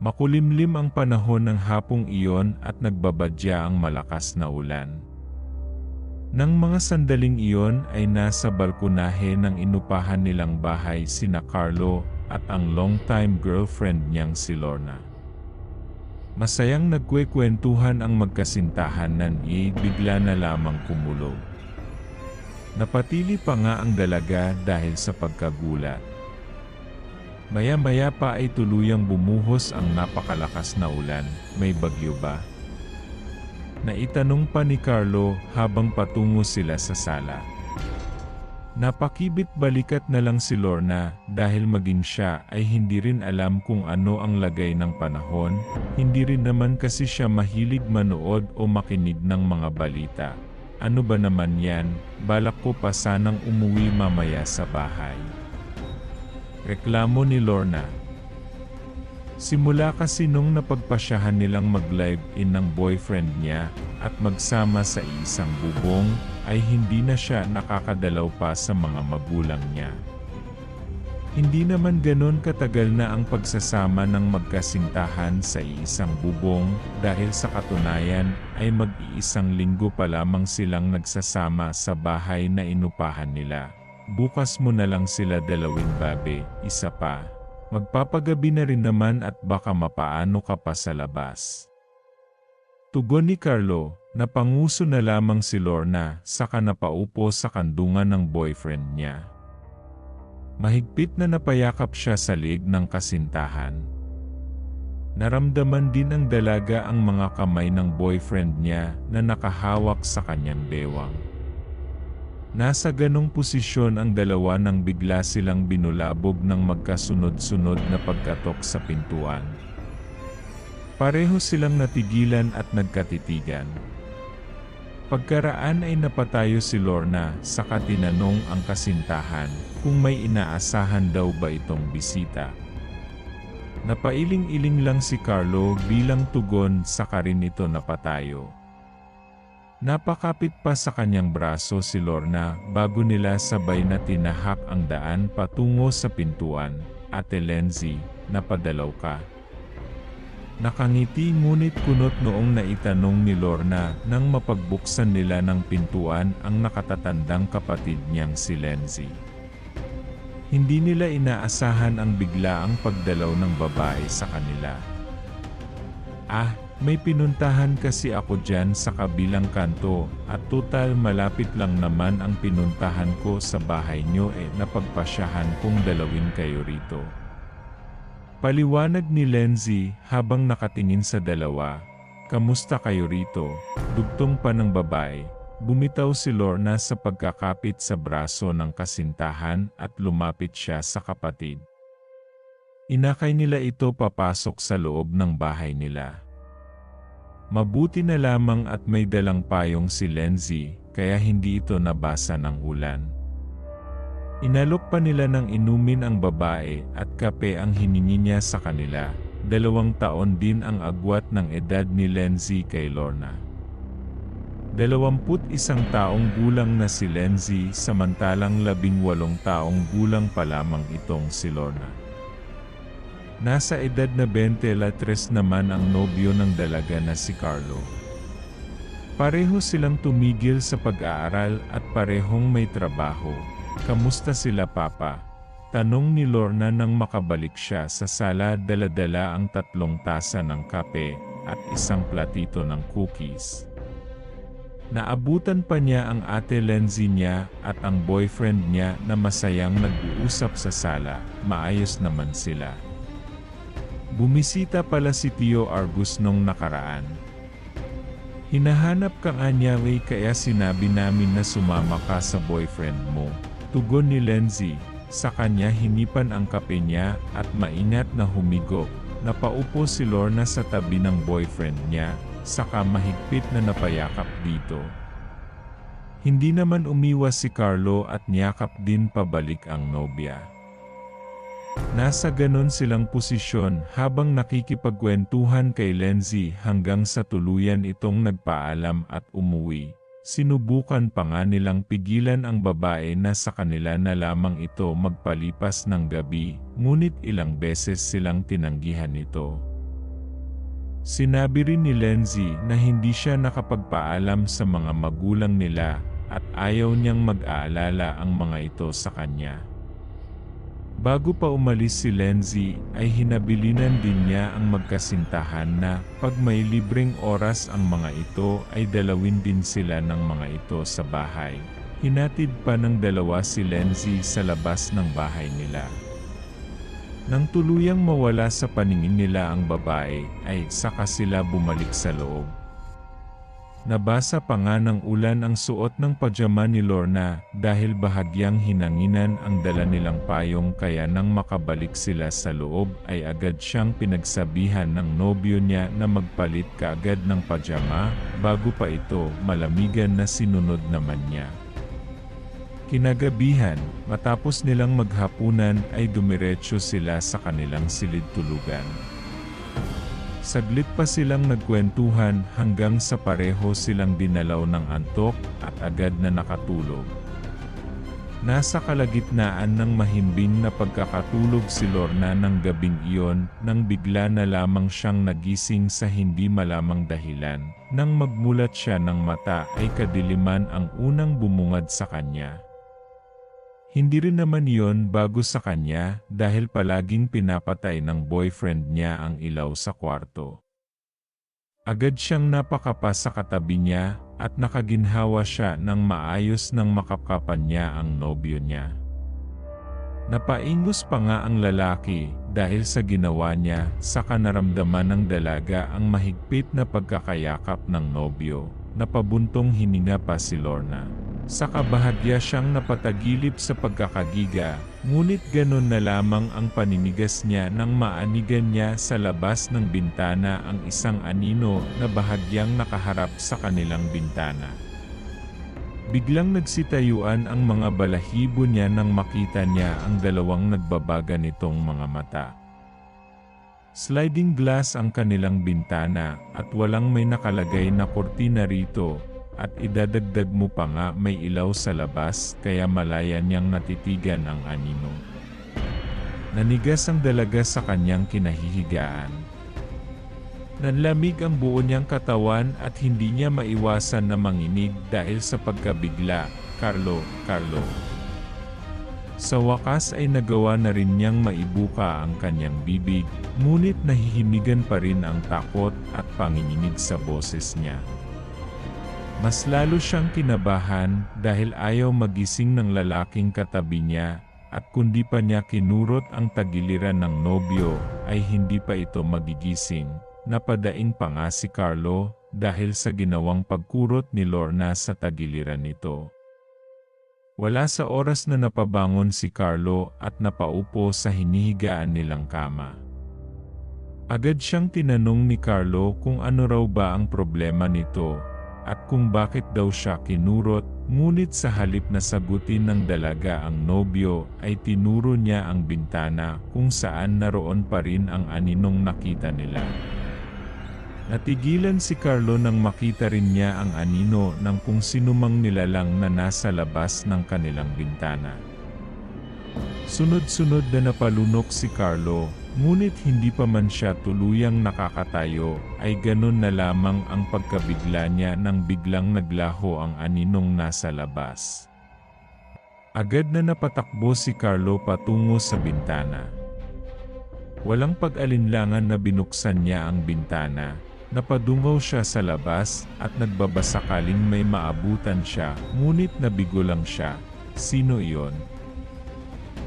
Makulimlim ang panahon ng hapong iyon at nagbabadya ang malakas na ulan. Nang mga sandaling iyon ay nasa balkonahe ng inupahan nilang bahay sina Carlo at ang long-time girlfriend niyang si Lorna. Masayang nagkwekwentuhan ang magkasintahan nan bigla na lamang kumulo. Napatili pa nga ang dalaga dahil sa pagkagulat. Maya-maya pa ay tuluyang bumuhos ang napakalakas na ulan. May bagyo ba? Naitanong pa ni Carlo habang patungo sila sa sala. Napakibit balikat na lang si Lorna dahil maging siya ay hindi rin alam kung ano ang lagay ng panahon, hindi rin naman kasi siya mahilig manood o makinig ng mga balita. Ano ba naman yan, balak ko pa sanang umuwi mamaya sa bahay. Reklamo ni Lorna. Simula kasi nung napagpasyahan nilang mag-live-in ng boyfriend niya at magsama sa isang bubong, ay hindi na siya nakakadalaw pa sa mga magulang niya. Hindi naman ganon katagal na ang pagsasama ng magkasintahan sa isang bubong dahil sa katunayan ay mag-iisang linggo pa lamang silang nagsasama sa bahay na inupahan nila. Bukas mo na lang sila dalawin babe, isa pa. Magpapagabi na rin naman at baka mapaano ka pa sa labas. Tugon ni Carlo, napanguso na lamang si Lorna saka napaupo sa kandungan ng boyfriend niya. Mahigpit na napayakap siya sa liig ng kasintahan. Naramdaman din ng dalaga ang mga kamay ng boyfriend niya na nakahawak sa kanyang bewang. Nasa ganong posisyon ang dalawa nang bigla silang binulabog ng magkasunod-sunod na pagkatok sa pintuan. Pareho silang natigilan at nagkatitigan. Pagkaraan ay napatayo si Lorna saka tinanong ang kasintahan kung may inaasahan daw ba itong bisita. Napailing-iling lang si Carlo bilang tugon saka rin ito napatayo. Napakapit pa sa kanyang braso si Lorna bago nila sabay na tinahak ang daan patungo sa pintuan. Ate Lenzy, napadalaw ka? Nakangiti ngunit kunot noong naitanong ni Lorna nang mapagbuksan nila ng pintuan ang nakatatandang kapatid niyang si Lenzy. Hindi nila inaasahan ang biglaang pagdalaw ng babae sa kanila. May pinuntahan kasi ako dyan sa kabilang kanto at total malapit lang naman ang pinuntahan ko sa bahay nyo napagpasyahan kong dalawin kayo rito. Paliwanag ni Lenzy habang nakatingin sa dalawa. Kamusta kayo rito? Dugtong pa ng babae. Bumitaw si Lorna sa pagkakapit sa braso ng kasintahan at lumapit siya sa kapatid. Inakay nila ito papasok sa loob ng bahay nila. Mabuti na lamang at may dalang payong si Lenzy kaya hindi ito nabasa ng ulan. Inalok pa nila ng inumin ang babae at kape ang hiningi niya sa kanila. 2 taon din ang agwat ng edad ni Lenzy kay Lorna. 21 taong gulang na si Lenzy samantalang 18 taong gulang pa lamang itong si Lorna. Nasa edad na 23 naman ang nobyo ng dalaga na si Carlo. Pareho silang tumigil sa pag-aaral at parehong may trabaho. Kamusta sila papa? Tanong ni Lorna nang makabalik siya sa sala dala-dala ang 3 tasa ng kape at 1 platito ng cookies. Naabutan pa niya ang ate Lenzy niya at ang boyfriend niya na masayang nag-uusap sa sala. Maayos naman sila. Bumisita pala si Tio Argus nung nakaraan. Hinahanap ka nga niya kaya sinabi namin na sumama ka sa boyfriend mo. Tugon ni Lenzy, sa kanya hinipan ang kape niya at maingat na humigo. Napaupo si Lorna sa tabi ng boyfriend niya, saka mahigpit na napayakap dito. Hindi naman umiwas si Carlo at niyakap din pabalik ang nobya. Nasa ganon silang posisyon habang nakikipagkwentuhan kay Lenzy hanggang sa tuluyan itong nagpaalam at umuwi. Sinubukan pa nga nilang pigilan ang babae na sa kanila na lamang ito magpalipas ng gabi, ngunit ilang beses silang tinanggihan ito. Sinabi rin ni Lindsay na hindi siya nakapagpaalam sa mga magulang nila at ayaw niyang mag-aalala ang mga ito sa kanya. Bago pa umalis si Lindsay ay hinabilinan din niya ang magkasintahan na pag may libreng oras ang mga ito ay dalawin din sila ng mga ito sa bahay. Hinatid pa ng dalawa si Lindsay sa labas ng bahay nila. Nang tuluyang mawala sa paningin nila ang babae, ay saka sila bumalik sa loob. Nabasa pa nga ng ulan ang suot ng pajama ni Lorna dahil bahagyang hinanginan ang dala nilang payong kaya nang makabalik sila sa loob ay agad siyang pinagsabihan ng nobyo niya na magpalit kaagad ng pajama bago pa ito malamigan na sinunod naman niya. Kinagabihan, matapos nilang maghapunan ay dumiretso sila sa kanilang silid-tulugan. Saglit pa silang nagkwentuhan hanggang sa pareho silang dinalaw ng antok at agad na nakatulog. Nasa kalagitnaan ng mahimbing na pagkakatulog si Lorna ng gabing iyon nang bigla na lamang siyang nagising sa hindi malamang dahilan. Nang magmulat siya ng mata ay kadiliman ang unang bumungad sa kanya. Hindi rin naman iyon bago sa kanya dahil palaging pinapatay ng boyfriend niya ang ilaw sa kwarto. Agad siyang napakapa sa katabi niya at nakaginhawa siya ng maayos nang makakapan niya ang nobyo niya. Napaingos pa nga ang lalaki dahil sa ginawa niya saka naramdaman ng dalaga ang mahigpit na pagkakayakap ng nobyo. Napabuntong hininga pa si Lorna. Saka bahagya siyang napatagilip sa pagkakagiga, ngunit ganon na lamang ang paninigas niya nang maanigan niya sa labas ng bintana ang isang anino na bahagyang nakaharap sa kanilang bintana. Biglang nagsitayuan ang mga balahibo niya nang makita niya ang dalawang nagbabaga nitong mga mata. Sliding glass ang kanilang bintana at walang may nakalagay na kortina rito. At idadagdag mo pa nga may ilaw sa labas kaya malaya niyang natitigan ang anino. Nanigas ang dalaga sa kanyang kinahihigaan. Nanlamig ang buo niyang katawan at hindi niya maiwasan na manginig dahil sa pagkabigla, Carlo. Sa wakas ay nagawa na rin niyang maibuka ang kanyang bibig, ngunit nahihimigan pa rin ang takot at panginginig sa boses niya. Mas lalo siyang kinabahan dahil ayaw magising ng lalaking katabi niya at kundi pa niya kinurot ang tagiliran ng nobyo ay hindi pa ito magigising. Napadaing pa nga si Carlo dahil sa ginawang pagkurot ni Lorna sa tagiliran nito. Wala sa oras na napabangon si Carlo at napaupo sa hinihigaan nilang kama. Agad siyang tinanong ni Carlo kung ano raw ba ang problema nito at kung bakit daw siya kinurot, ngunit sa halip na sagutin ng dalaga ang nobyo ay tinuro niya ang bintana kung saan naroon pa rin ang aninong nakita nila. Natigilan si Carlo nang makita rin niya ang anino ng kung sinumang nilalang na nasa labas ng kanilang bintana. Sunod-sunod na napalunok si Carlo, ngunit hindi pa man siya tuluyang nakakatayo, ay ganon na lamang ang pagkabigla niya nang biglang naglaho ang aninong nasa labas. Agad na napatakbo si Carlo patungo sa bintana. Walang pag-alinlangan na binuksan niya ang bintana. Napadungaw siya sa labas at nagbabasakaling may maabutan siya, ngunit nabigo lang siya. Sino iyon?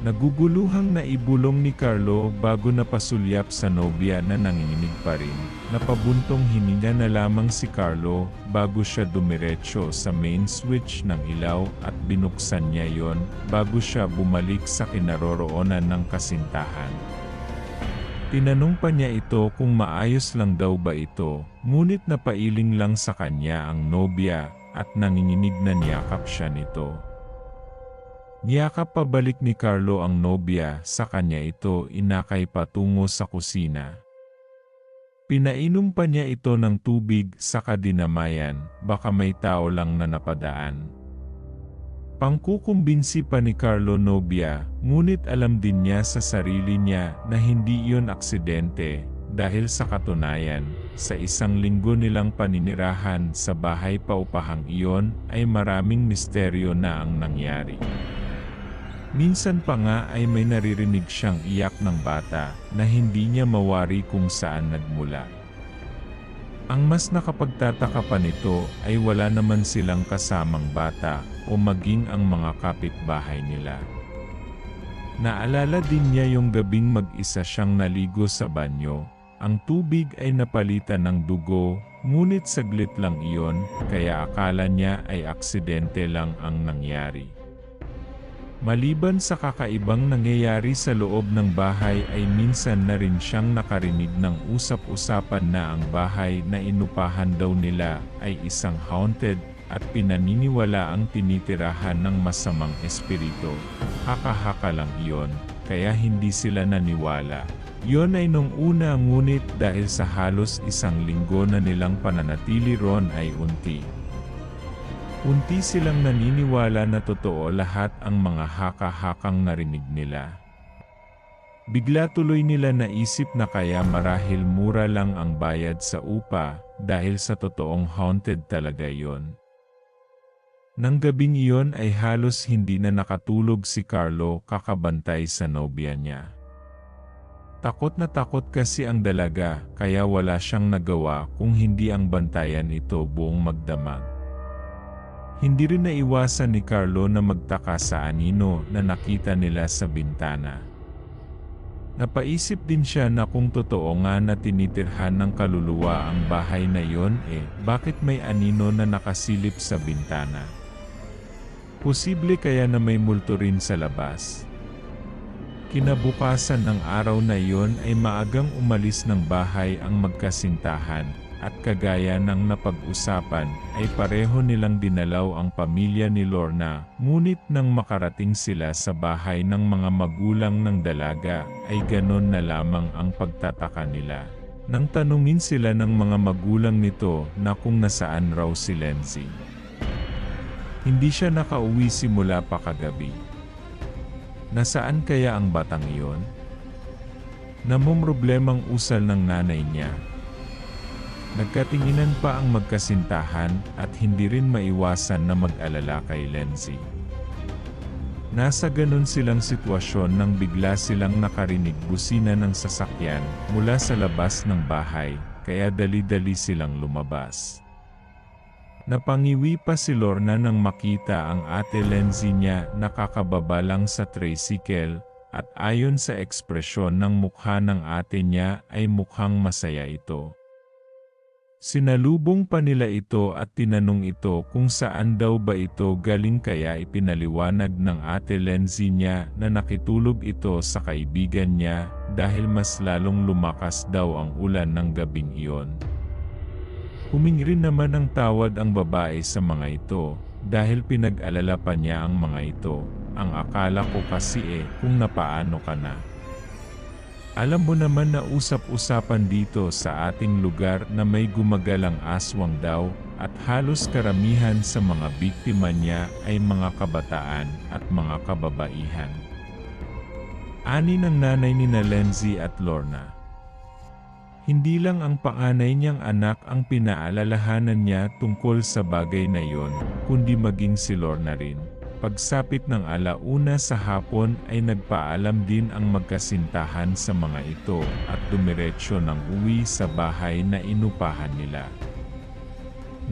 Naguguluhang naibulong ni Carlo bago napasulyap sa nobya na nanginginig pa rin. Napabuntong hininga na lamang si Carlo bago siya dumiretso sa main switch ng ilaw at binuksan niya yon bago siya bumalik sa kinaroroonan ng kasintahan. Tinanong pa niya ito kung maayos lang daw ba ito, ngunit napailing lang sa kanya ang nobya at nanginginig na niyakap siya nito. Niyakap pabalik ni Carlo ang nobya, sa kanya ito inakay patungo sa kusina. Pinainom pa niya ito ng tubig saka dinamayan, baka may tao lang na napadaan. Pangkukumbinsi pa ni Carlo nobya, ngunit alam din niya sa sarili niya na hindi iyon aksidente, dahil sa katunayan, sa isang linggo nilang paninirahan sa bahay paupahang iyon ay maraming misteryo na ang nangyari. Minsan pa nga ay may naririnig siyang iyak ng bata na hindi niya mawari kung saan nagmula. Ang mas nakapagtataka pa nito ay wala naman silang kasamang bata o maging ang mga kapitbahay nila. Naalala din niya yung gabing mag-isa siyang naligo sa banyo. Ang tubig ay napalitan ng dugo, ngunit saglit lang iyon, kaya akala niya ay aksidente lang ang nangyari. Maliban sa kakaibang nangyayari sa loob ng bahay ay minsan na rin siyang nakarinig ng usap-usapan na ang bahay na inupahan daw nila ay isang haunted at pinaniniwala ang tinitirahan ng masamang espiritu. Haka-haka lang iyon, kaya hindi sila naniwala. Iyon ay nung una, ngunit dahil sa halos isang linggo na nilang pananatili ron ay unti silang naniniwala na totoo lahat ang mga haka-hakang narinig nila. Bigla tuloy nila naisip na kaya marahil mura lang ang bayad sa upa dahil sa totoong haunted talaga yon. Nang gabing iyon ay halos hindi na nakatulog si Carlo kakabantay sa nobya niya. Takot na takot kasi ang dalaga kaya wala siyang nagawa kung hindi ang bantayan ito buong magdamag. Hindi rin naiwasan ni Carlo na magtaka sa anino na nakita nila sa bintana. Napaisip din siya na kung totoo nga na tinitirhan ng kaluluwa ang bahay na yon bakit may anino na nakasilip sa bintana? Posible kaya na may multo rin sa labas. Kinabukasan ng araw na iyon ay maagang umalis ng bahay ang magkasintahan at kagaya ng napag-usapan ay pareho nilang dinalaw ang pamilya ni Lorna, ngunit nang makarating sila sa bahay ng mga magulang ng dalaga ay ganon na lamang ang pagtataka nila. Nang tanungin sila ng mga magulang nito na kung nasaan raw si Lenzi. Hindi siya nakauwi simula pa kagabi. Nasaan kaya ang batang iyon? Namomroblemang usal ng nanay niya. Nagkatinginan pa ang magkasintahan at hindi rin maiwasan na mag-alala kay Lenzi. Nasa ganon silang sitwasyon nang bigla silang nakarinig busina ng sasakyan mula sa labas ng bahay, kaya dali-dali silang lumabas. Napangiwi pa si Lorna nang makita ang ate Lenzi niya nakakababa lang sa tricycle at ayon sa ekspresyon ng mukha ng ate niya ay mukhang masaya ito. Sinalubong pa nila ito at tinanong ito kung saan daw ba ito galing, kaya ipinaliwanag ng ate Lenzi niya na nakitulog ito sa kaibigan niya dahil mas lalong lumakas daw ang ulan ng gabing iyon. Humingi rin naman ng tawad ang babae sa mga ito dahil pinag-alala pa niya ang mga ito. Ang akala ko kasi kung napaano ka na. Alam mo naman na usap-usapan dito sa ating lugar na may gumagalang aswang daw at halos karamihan sa mga biktima niya ay mga kabataan at mga kababaihan. Ani ng nanay ni Lenzi at Lorna. Hindi lang ang panganay niyang anak ang pinaalalahanan niya tungkol sa bagay na yon, kundi maging si Lorna rin. Pagsapit ng alauna sa hapon ay nagpaalam din ang magkasintahan sa mga ito at dumiretso ng uwi sa bahay na inupahan nila.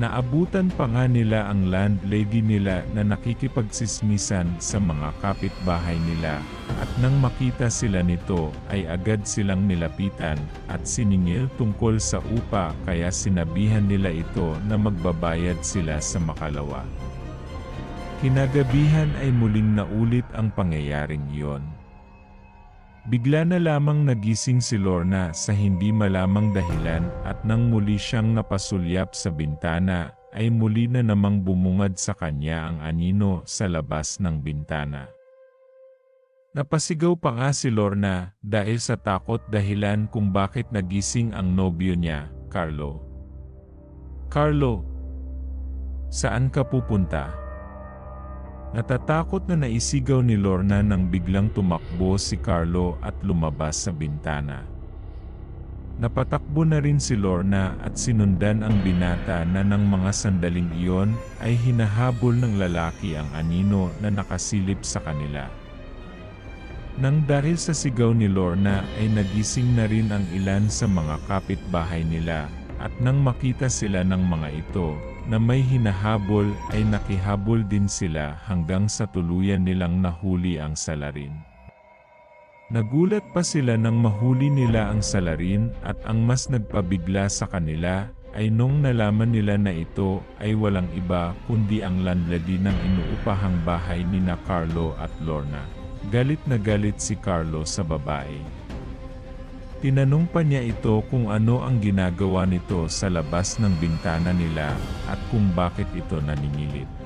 Naabutan pa nga nila ang landlady nila na nakikipagsismisan sa mga kapitbahay nila at nang makita sila nito ay agad silang nilapitan at siningil tungkol sa upa, kaya sinabihan nila ito na magbabayad sila sa makalawa. Kinagabihan ay muling naulit ang pangyayaring iyon. Bigla na lamang nagising si Lorna sa hindi malamang dahilan at nang muli siyang napasulyap sa bintana, ay muli na namang bumungad sa kanya ang anino sa labas ng bintana. Napasigaw pa nga si Lorna dahil sa takot dahilan kung bakit nagising ang nobyo niya, Carlo. Carlo, saan ka pupunta? Natatakot na naisigaw ni Lorna nang biglang tumakbo si Carlo at lumabas sa bintana. Napatakbo na rin si Lorna at sinundan ang binata na ng mga sandaling iyon ay hinahabol ng lalaki ang anino na nakasilip sa kanila. Nang dahil sa sigaw ni Lorna ay nagising na rin ang ilan sa mga kapitbahay nila at nang makita sila ng mga ito na may hinahabol ay nakihabol din sila hanggang sa tuluyan nilang nahuli ang salarin. Nagulat pa sila nang mahuli nila ang salarin at ang mas nagpabigla sa kanila ay nung nalaman nila na ito ay walang iba kundi ang landlady ng inuupahang bahay nina Carlo at Lorna. Galit na galit si Carlo sa babae. Tinanong pa niya ito kung ano ang ginagawa nito sa labas ng bintana nila at kung bakit ito naningilit.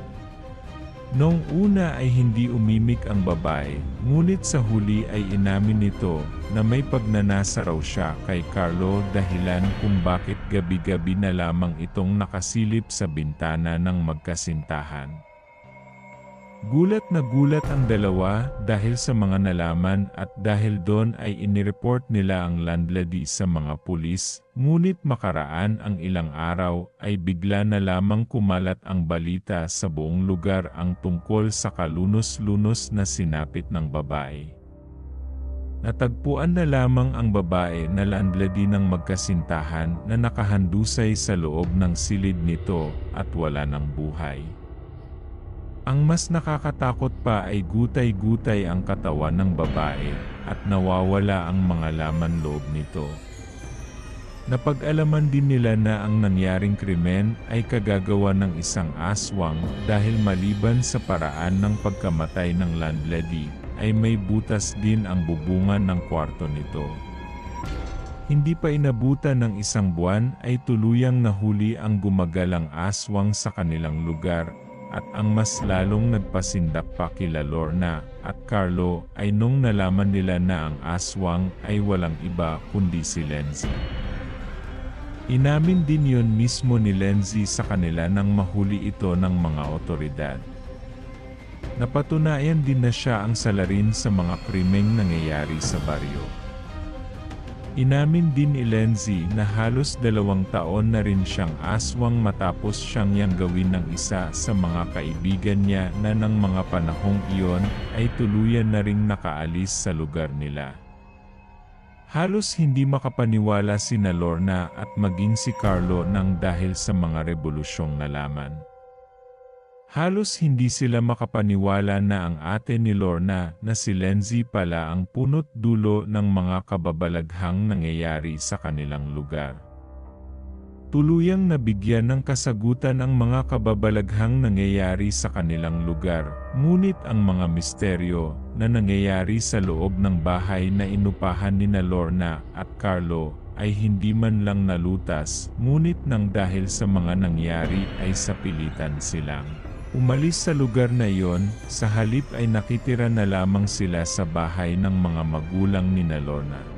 Noong una ay hindi umimik ang babae, ngunit sa huli ay inamin nito na may pagnanasa raw siya kay Carlo dahilan kung bakit gabi-gabi na lamang itong nakasilip sa bintana ng magkasintahan. Gulat na gulat ang dalawa dahil sa mga nalaman at dahil doon ay inireport nila ang landlady sa mga pulis, ngunit makaraan ang ilang araw ay bigla na lamang kumalat ang balita sa buong lugar ang tungkol sa kalunos-lunos na sinapit ng babae. Natagpuan na lamang ang babae na landlady ng magkasintahan na nakahandusay sa loob ng silid nito at wala ng buhay. Ang mas nakakatakot pa ay gutay-gutay ang katawan ng babae at nawawala ang mga laman loob nito. Napag-alaman din nila na ang nangyaring krimen ay kagagawa ng isang aswang dahil maliban sa paraan ng pagkamatay ng landlady, ay may butas din ang bubungan ng kwarto nito. Hindi pa inabutan ng isang buwan ay tuluyang nahuli ang gumagalang aswang sa kanilang lugar. At ang mas lalong nagpasindak pa kila Lorna at Carlo ay nung nalaman nila na ang aswang ay walang iba kundi si Lenzi. Inamin din yon mismo ni Lenzi sa kanila nang mahuli ito ng mga otoridad. Napatunayan din na siya ang salarin sa mga krimeng nangyayari sa baryo. Inamin din ni Lenzi na halos 2 taon na rin siyang aswang matapos siyang yang gawin ng isa sa mga kaibigan niya na ng mga panahong iyon ay tuluyan na ring nakaalis sa lugar nila. Halos hindi makapaniwala sina Lorna at maging si Carlo nang dahil sa mga rebolusyong nalaman. Halos hindi sila makapaniwala na ang ate ni Lorna na si Lenzi pala ang punot dulo ng mga kababalaghang nangyayari sa kanilang lugar. Tuluyang nabigyan ng kasagutan ang mga kababalaghang nangyayari sa kanilang lugar, ngunit ang mga misteryo na nangyayari sa loob ng bahay na inupahan nina Lorna at Carlo ay hindi man lang nalutas, ngunit nang dahil sa mga nangyari ay sapilitan silang umalis sa lugar na iyon, sa halip ay nakitira na lamang sila sa bahay ng mga magulang nina Lorna.